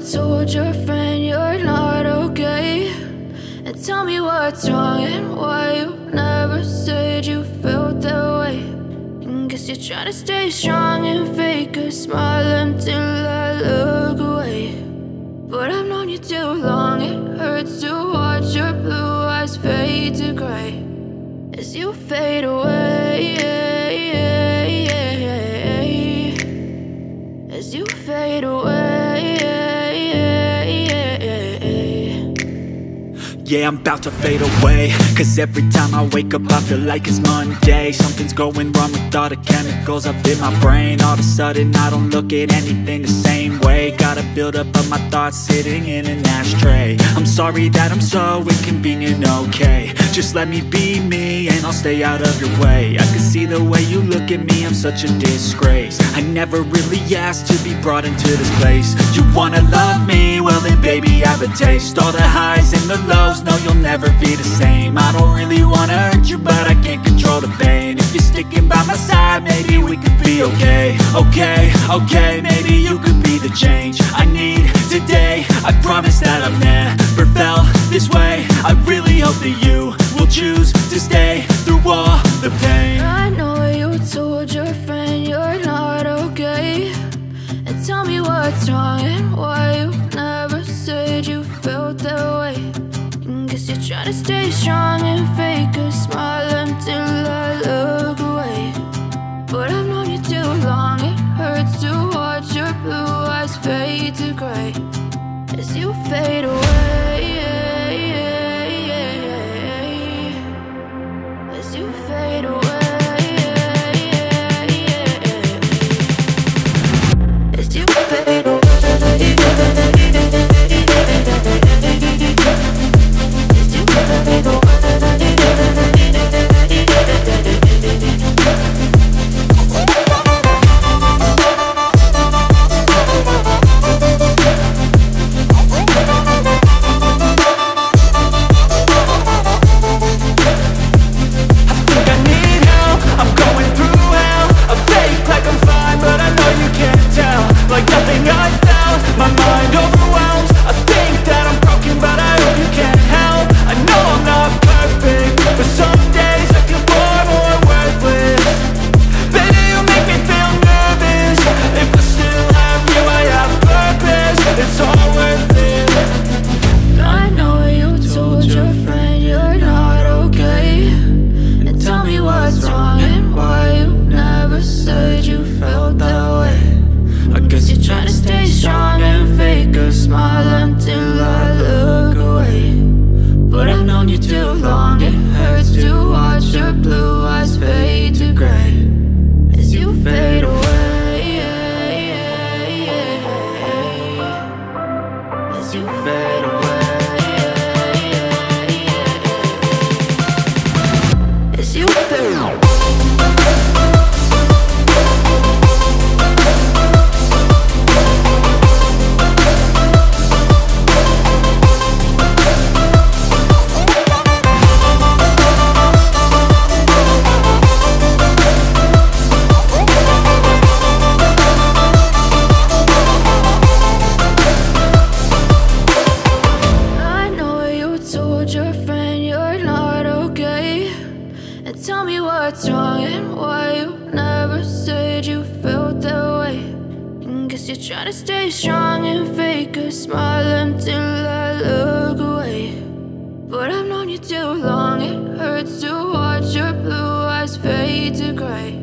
told your friend you're not okay? And tell me what's wrong and why you never said you felt that way. And guess you're trying to stay strong and fake a smile until I look away. But I've known you too long, it hurts to watch your blue eyes fade to gray as you fade away, as you fade away. Yeah, I'm about to fade away, cause every time I wake up I feel like it's Monday. Something's going wrong with all the chemicals up in my brain. All of a sudden I don't look at anything the same way. Got a buildup of my thoughts sitting in an ashtray. I'm sorry that I'm so inconvenient, okay? Just let me be me and I'll stay out of your way. I can see the way you look at me, I'm such a disgrace. I never really asked to be brought into this place. You wanna love me? Well then baby, have a taste. All the highs and the lows, no, you'll never be the same. I don't really wanna hurt you, but I can't control the pain. If you're sticking by my side, maybe we could be okay. Okay, maybe you could be the change I need today. I promise that I've never felt this way. I really hope that you will choose to stay through all the pain. I know you told your friend you're not okay. And tell me what's wrong and why you never said you felt that way. Guess you're trying to stay strong and fake a smile until I look away. But I've known you too long, it hurts to watch your blue eyes fade to gray as you fade away, as you fade away, as you fade away. Tell me what's wrong and why you never said you felt that way. And guess you're trying to stay strong and fake a smile until I look away. But I've known you too long, it hurts to watch your blue eyes fade to gray